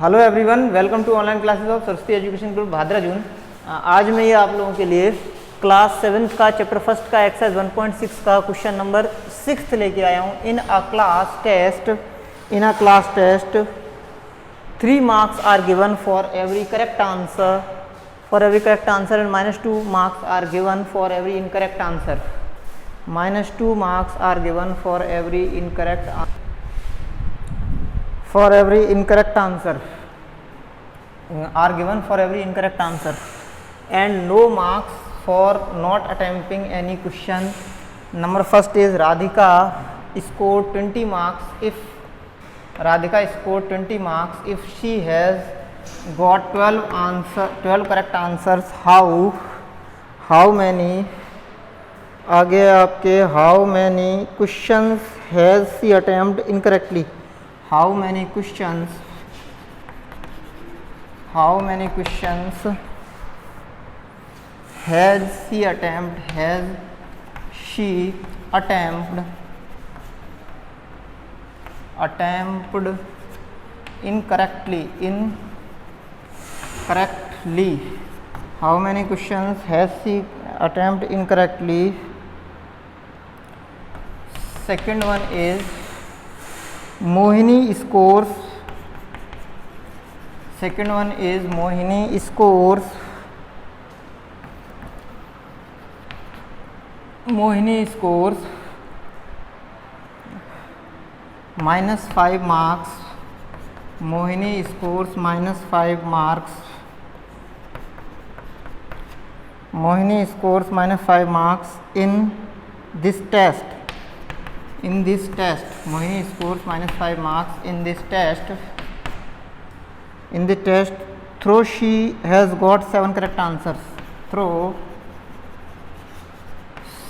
Hello everyone, welcome to online classes of Saraswati education group Bhadra June. आज मैं ये आप लोगों के लिए क्लास 7 का चैप्टर फर्स्ट का एक्सरसाइज 1.6 का क्वेश्चन नंबर 6 लेके आया हूँ। In a class test 3 marks are given for every correct answer and -2 marks are given for every incorrect answer. -2 marks are given for every incorrect answer. Are given for every incorrect answer and no marks for not attempting any question. Number first is Radhika scored 20 marks if she has got 12 correct answers. How many आगे आपके how many questions has she attempted incorrectly? How many questions has she attempted incorrectly? How many questions has she attempted incorrectly? Second one is Mohini scores 5 marks. Mohini scores -5 marks. Mohini scores -5 marks in this test. Mohini scores -5 marks in this test. In the test, though she has got 7 correct answers.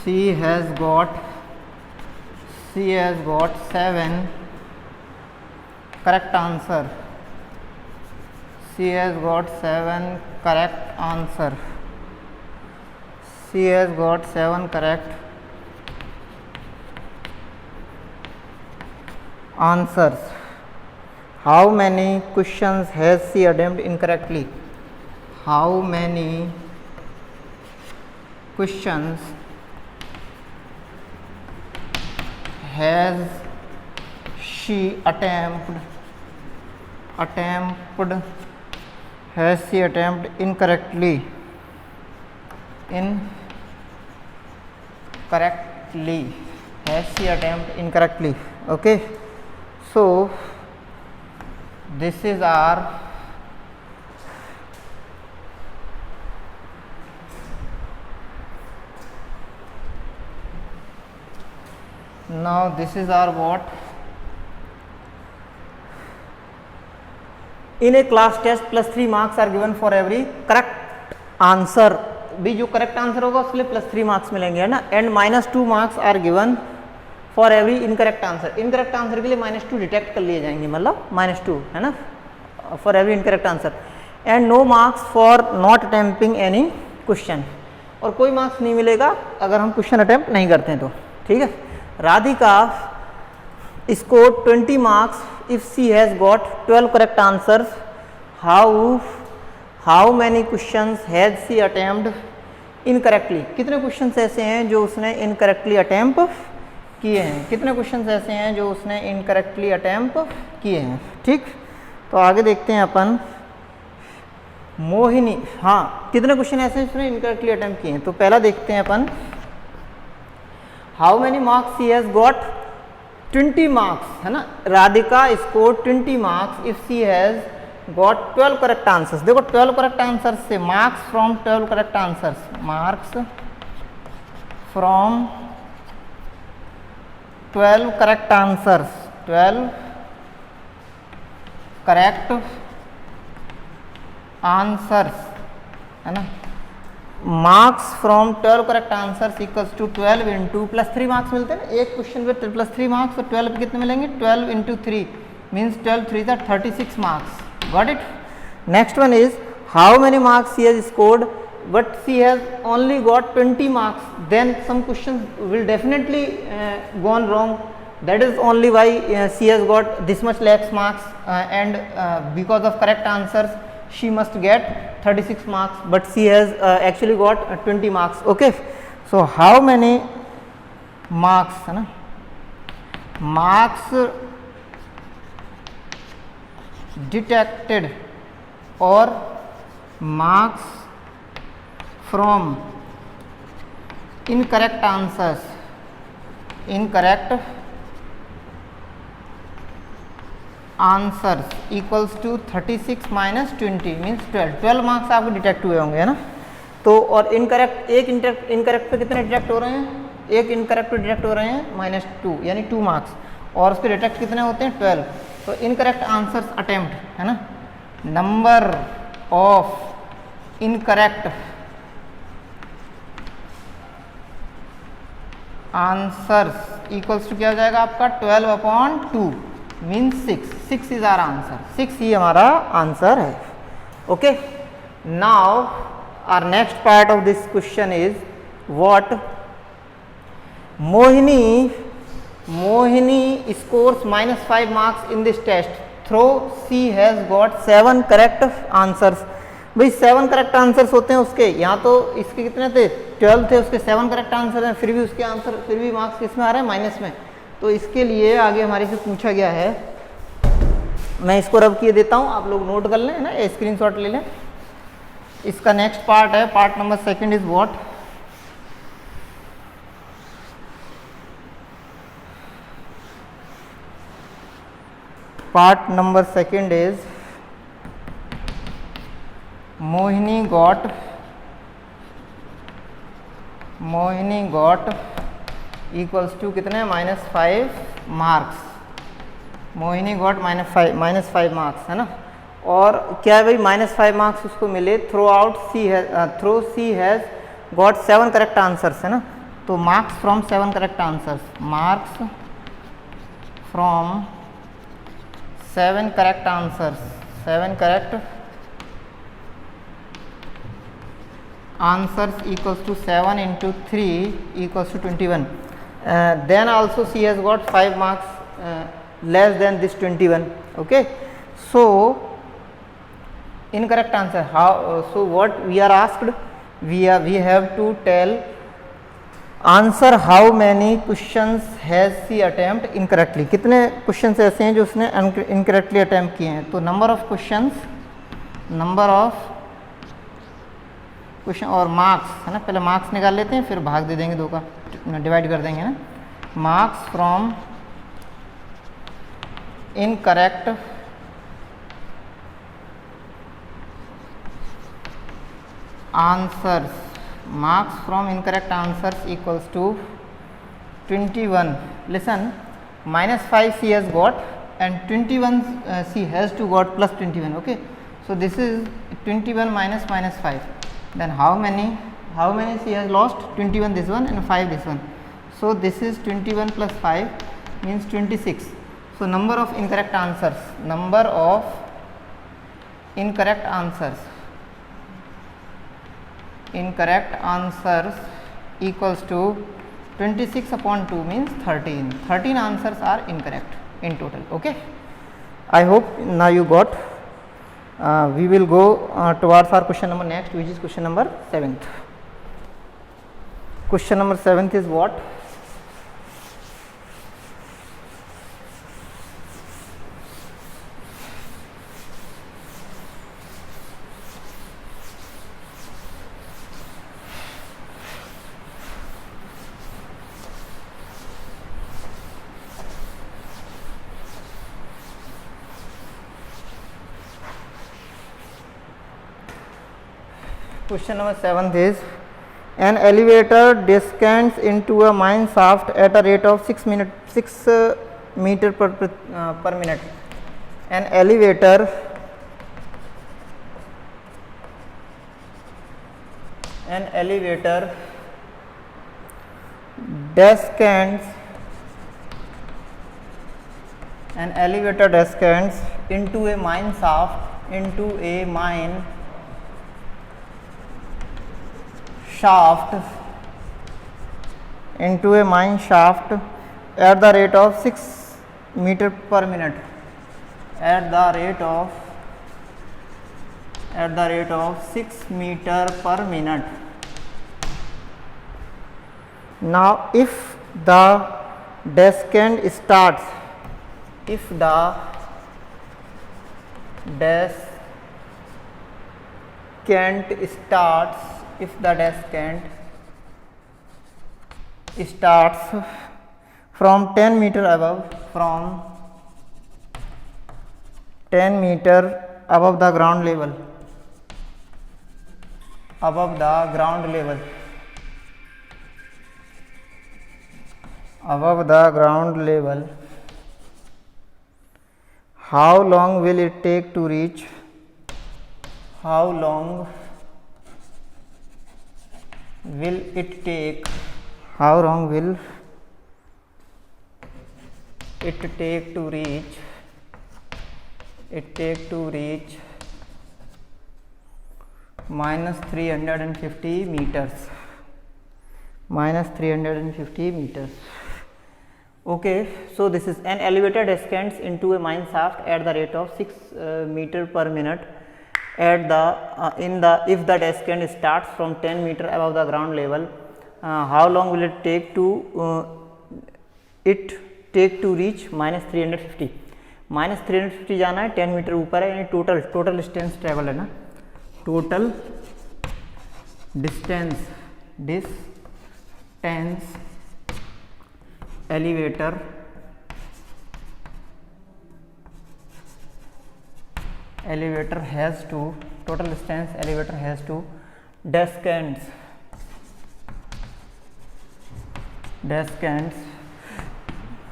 She has got 7 correct answer. She has got 7 correct answers. How many questions has she attempted incorrectly? How many questions has she attempted incorrectly? Okay, so this is our what in a class test +3 marks are given for every correct answer. भी जो correct answer होगा उसके लिए +3 marks मिलेंगे, है ना। And -2 marks are given for every incorrect answer. Incorrect answer के लिए -2 डिटेक्ट कर लिए जाएंगे, मतलब -2, है ना, for every incorrect answer. And no marks for not attempting any question, और कोई मार्क्स नहीं मिलेगा अगर हम क्वेश्चन अटेम्प्ट नहीं करते हैं तो, ठीक है। Radhika score 20 marks if she has got 12 correct answers. How many questions has she attempt incorrectly? कितने क्वेश्चंस ऐसे हैं जो उसने इनकरेक्टली अटेम्प्ट किए हैं? ठीक, तो आगे देखते हैं अपन। मोहिनी, हाँ, कितने क्वेश्चन ऐसे उसने इनकरेक्टली अटेम्प्ट किए हैं? तो पहला देखते हैं अपन, how many marks she has got 20 marks, है ना। Radhika score 20 marks if she has got 12 correct answers. देखो 12 करेक्ट आंसर्स से marks from 12 correct answers, marks from 12 correct answers, 12 correct answers, है ना। Marks from 12 correct answers equals to 12 into +3 marks मिलते हैं ना एक क्वेश्चन पे, +3 मार्क्स, और 12 पे कितने मिलेंगे? 12 इंटू 3 मीन्स 12 3 ज़ा 36 marks. Got it? Next one is how many marks she has scored, but she has only got 20 marks. Then some questions will definitely gone wrong. That is only why she has got this much lakhs marks, and because of correct answers she must get 36 marks, but she has actually got 20 marks. Okay, so how many marks है ना, marks detected or marks from incorrect answers, incorrect answers equals to 36 minus 20 means 12 marks आपको detect हुए होंगे, है ना। तो और incorrect, एक इनकरेक्ट पे कितने डिटेक्ट हो रहे हैं, एक इनकरेक्ट पे डिटेक्ट हो रहे हैं -2 यानी 2 मार्क्स, और उसके डिटेक्ट कितने होते हैं 12। तो इनकरेक्ट आंसर्स अटेम्प्ट, है ना, number of incorrect answers equals to क्या हो जाएगा आपका 12/2 मीन्स 6 इज आवर आंसर, 6 ही हमारा आंसर है। Okay, now our next part of this question is what Mohini scores -5 marks in this test, though she has got 7 correct answers। भाई 7 correct answers होते हैं उसके, यहाँ तो इसके कितने थे 12 थे, उसके 7 करेक्ट आंसर हैं, फिर भी उसके आंसर, फिर भी मार्क्स किस में आ रहे हैं माइनस में। तो इसके लिए आगे हमारे से पूछा गया है, मैं इसको रब किए देता हूँ, आप लोग नोट कर लें, है ना, स्क्रीनशॉट ले लें। इसका नेक्स्ट पार्ट है, part number 2 is what, part number 2 is Mohini got equals to कितने -5 मार्क्स, मोहिनी गॉट -5 मार्क्स, है ना। और क्या है भाई -5 मार्क्स उसको मिले through she has got 7 correct answers, है ना। तो marks from 7 correct answers, marks from 7 correct answers, 7 correct answers equals to 7 into 3 equals to 21. Then also she has got 5 marks less than this 21. Okay, so incorrect answer, how, so what we are asked, we have to tell answer how many questions has she attempt incorrectly, कितने questions ऐसे हैं जो उसने incorrectly attempt किए हैं। तो number of questions और marks, है ना, पहले मार्क्स निकाल लेते हैं फिर भाग दे देंगे 2 का, डिवाइड कर देंगे ना। Marks from incorrect answers, marks from incorrect answers equals to 21. Listen, -5 she has got and 21 she has to got plus 21. Okay, so this is 21 minus -5. Then how many she has lost? 21 this one and 5 this one. So this is 21 plus 5 means 26. So number of incorrect answers, incorrect answers equals to 26/2 means 13 answers are incorrect in total. Okay, I hope now you got. We will go towards our question number next, which is question number 7th. Question number 7th is what? Question number 7th is an elevator descends into a mine shaft at a rate of 6 meter per minute. An elevator descends into a mine shaft at the rate of 6 meter per minute, at the rate of 6 meter per minute. Now if the descent starts, if the descent starts from 10 meter above, from 10 meter above the ground level, how long will it take to reach, minus 350 meters. Okay, so this is an elevator descends into a mine shaft at the rate of 6 meter per minute at the if the descent starts from 10 meter above the ground level, how long will it take to reach minus 350. Minus 350 जाना है, 10 metre ऊपर है, यानी total distance travel है ना, total distance elevator has to, total distance elevator has to descends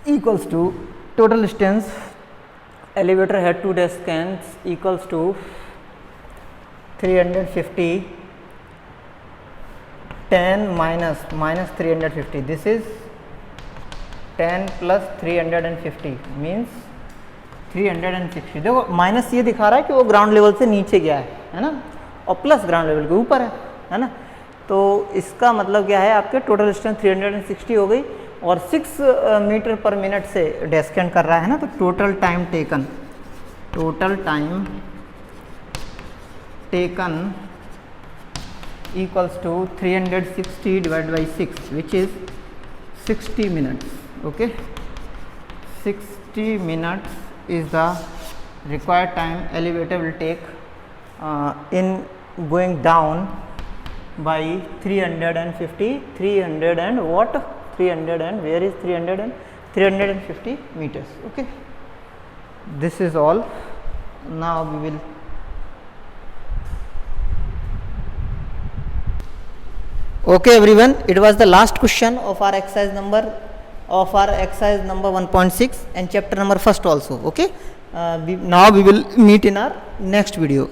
equals to total distance elevator had to descends equals to 350 10 minus 350, this is 10 plus 350 means 360. देखो minus ये दिखा रहा है कि वो ग्राउंड लेवल से नीचे गया है ना, और प्लस ग्राउंड लेवल के ऊपर है ना, तो इसका मतलब क्या है, आपके टोटल डिस्टेंस 360 हो गई और 6 मीटर पर मिनट से डेस्केंड कर रहा है ना, तो total time taken equals to 360 divided by 6, which is 60 minutes. Okay, 60 minutes is the required time elevator will take in going down by 350 and what 300 and where is 300 and 350 meters. Okay, this is all. Now we will okay everyone, it was the last question of our exercise number 1.6 and chapter number 1 also. Okay, now we will meet in our next video.